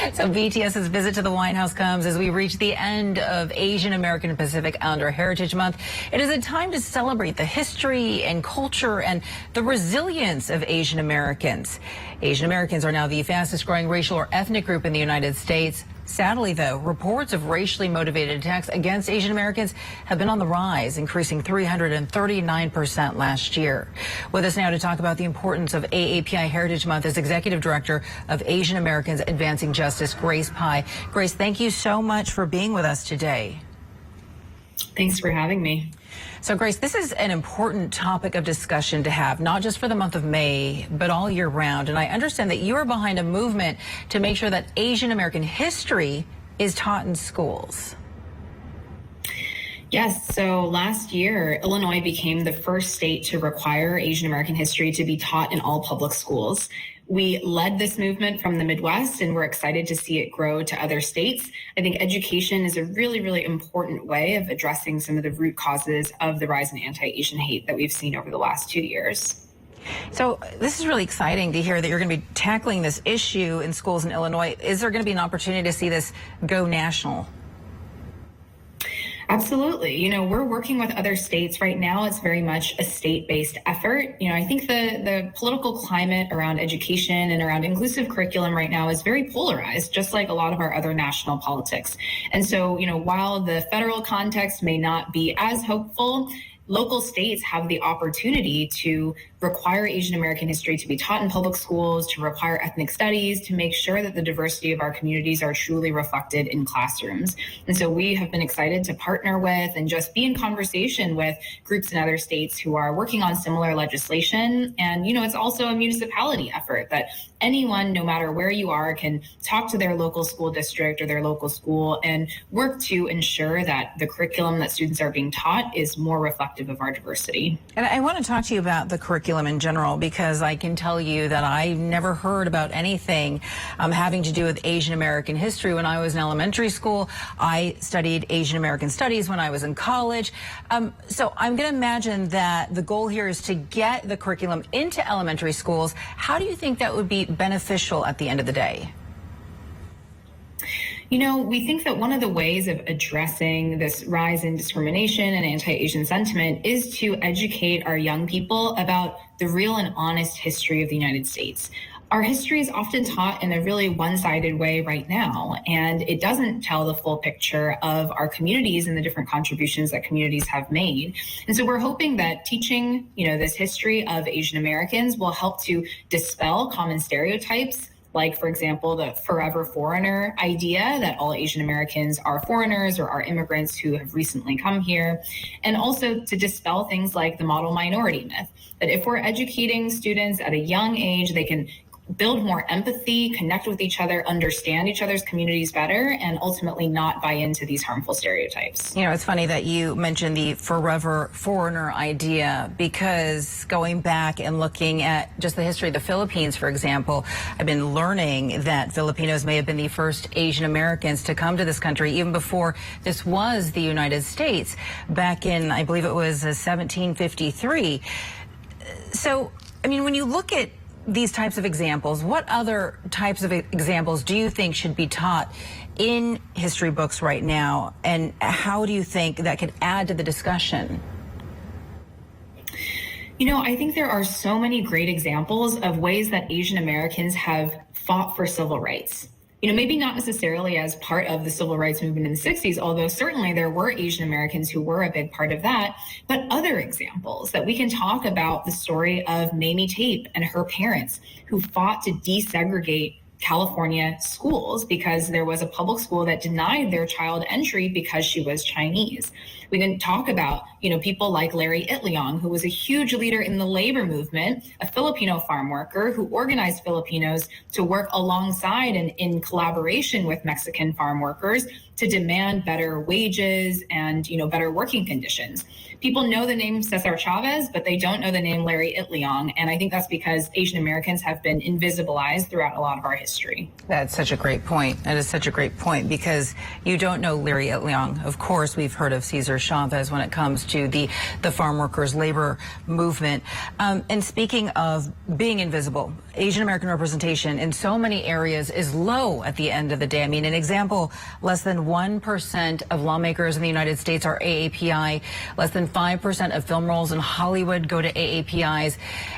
So BTS's visit to the White House comes as we reach the end of Asian American and Pacific Islander Heritage Month. It is a time to celebrate the history and culture and the resilience of Asian Americans. Asian Americans are now the fastest growing racial or ethnic group in the United States. Sadly, though, reports of racially motivated attacks against Asian Americans have been on the rise, increasing 339% last year. With us now to talk about the importance of AAPI Heritage Month is Executive Director of Asian Americans Advancing Justice, Grace Pai. Grace, thank you so much for being with us today. Thanks for having me. So, Grace, this is an important topic of discussion to have, not just for the month of May, but all year round. And I understand that you are behind a movement to make sure that Asian American history is taught in schools. Yes, so last year, Illinois became the first state to require Asian American history to be taught in all public schools. We led this movement from the Midwest, and we're excited to see it grow to other states. I think education is a really, really important way of addressing some of the root causes of the rise in anti-Asian hate that we've seen over the last 2 years. So this is really exciting to hear that you're going to be tackling this issue in schools in Illinois. Is there going to be an opportunity to see this go national? Absolutely. You know, we're working with other states right now. It's very much a state-based effort. You know, I think the political climate around education and around inclusive curriculum right now is very polarized, just like a lot of our other national politics. And so, you know, while the federal context may not be as hopeful, local states have the opportunity to require Asian American history to be taught in public schools, to require ethnic studies, to make sure that the diversity of our communities are truly reflected in classrooms. And so we have been excited to partner with and just be in conversation with groups in other states who are working on similar legislation. And, you know, it's also a municipality effort that anyone, no matter where you are, can talk to their local school district or their local school and work to ensure that the curriculum that students are being taught is more reflective of our diversity. And I want to talk to you about the curriculum in general, because I can tell you that I never heard about anything having to do with Asian American history when I was in elementary school. I studied Asian American studies when I was in college. So I'm going to imagine that the goal here is to get the curriculum into elementary schools. How do you think that would be beneficial at the end of the day? You know, we think that one of the ways of addressing this rise in discrimination and anti-Asian sentiment is to educate our young people about the real and honest history of the United States. Our history is often taught in a really one-sided way right now, and it doesn't tell the full picture of our communities and the different contributions that communities have made. And so we're hoping that teaching, you know, this history of Asian Americans will help to dispel common stereotypes, like, for example, the forever foreigner idea that all Asian Americans are foreigners or are immigrants who have recently come here, and also to dispel things like the model minority myth, that if we're educating students at a young age, they can build more empathy, connect with each other, understand each other's communities better, and ultimately not buy into these harmful stereotypes. You know, it's funny that you mentioned the forever foreigner idea, because going back and looking at just the history of the Philippines, for example, I've been learning that Filipinos may have been the first Asian Americans to come to this country even before this was the United States, back in, I believe it was 1753. So, I mean, when you look at these types of examples, what other types of examples do you think should be taught in history books right now, and how do you think that could add to the discussion? You know, I think there are so many great examples of ways that Asian Americans have fought for civil rights. You know, maybe not necessarily as part of the civil rights movement in the 60s, although certainly there were Asian Americans who were a big part of that, but other examples that we can talk about: the story of Mamie Tape and her parents who fought to desegregate California schools because there was a public school that denied their child entry because she was Chinese. We can talk about, you know, people like Larry Itliong, who was a huge leader in the labor movement, a Filipino farm worker who organized Filipinos to work alongside and in collaboration with Mexican farm workers to demand better wages and, you know, better working conditions. People know the name Cesar Chavez, but they don't know the name Larry Itliong. And I think that's because Asian Americans have been invisibilized throughout a lot of our history. history. That's such a great point. That is such a great point, because you don't know Leary Leong. Of course, we've heard of Cesar Chavez when it comes to the farm workers' labor movement. And speaking of being invisible, Asian American representation in so many areas is low at the end of the day. I mean, an example, less than 1% of lawmakers in the United States are AAPI. Less than 5% of film roles in Hollywood go to AAPIs.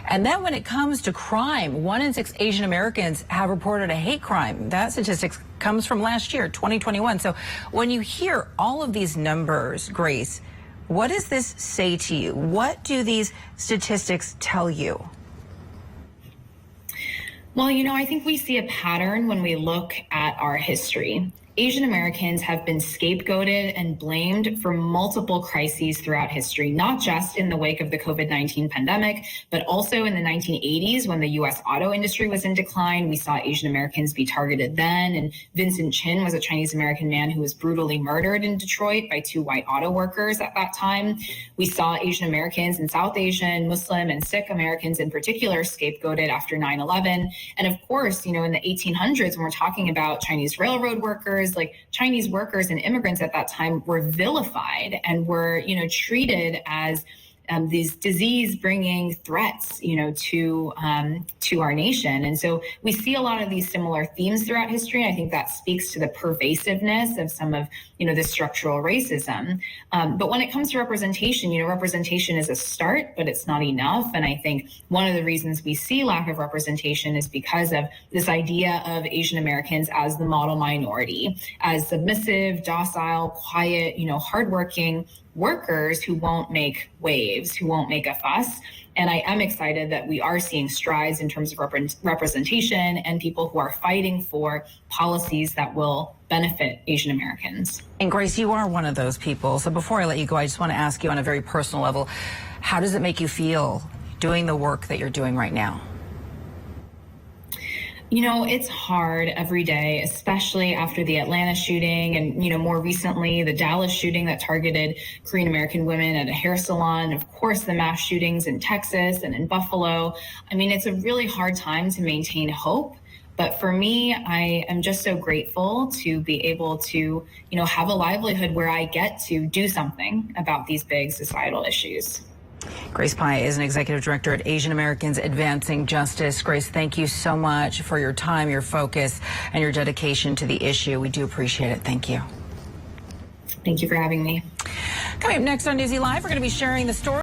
And then when it comes to crime, 1 in 6 Asian Americans have reported a hate crime. That statistic comes from last year, 2021. So when you hear all of these numbers, Grace, what does this say to you? What do these statistics tell you? Well, I think we see a pattern when we look at our history. Asian Americans have been scapegoated and blamed for multiple crises throughout history, not just in the wake of the COVID-19 pandemic, but also in the 1980s when the U.S. auto industry was in decline. We saw Asian Americans be targeted then. And Vincent Chin was a Chinese American man who was brutally murdered in Detroit by 2 white auto workers at that time. We saw Asian Americans and South Asian, Muslim, and Sikh Americans in particular scapegoated after 9/11. And of course, in the 1800s, when we're talking about Chinese railroad workers, like Chinese workers and immigrants at that time were vilified and were, treated as these disease-bringing threats, to our nation. And so we see a lot of these similar themes throughout history. I think that speaks to the pervasiveness of some of, the structural racism. But when it comes to representation, representation is a start, but it's not enough. And I think one of the reasons we see lack of representation is because of this idea of Asian Americans as the model minority, as submissive, docile, quiet, hardworking workers who won't make waves, who won't make a fuss. And I am excited that we are seeing strides in terms of representation and people who are fighting for policies that will benefit Asian Americans. And Grace, you are one of those people. So before I let you go, I just want to ask you on a very personal level, how does it make you feel doing the work that you're doing right now? It's hard every day, especially after the Atlanta shooting and, more recently, the Dallas shooting that targeted Korean American women at a hair salon. Of course, the mass shootings in Texas and in Buffalo. I mean, it's a really hard time to maintain hope. But for me, I am just so grateful to be able to, have a livelihood where I get to do something about these big societal issues. Grace Pai is an executive director at Asian Americans Advancing Justice. Grace, thank you so much for your time, your focus, and your dedication to the issue. We do appreciate it. Thank you. Thank you for having me. Coming up next on Newsy Live, we're going to be sharing the story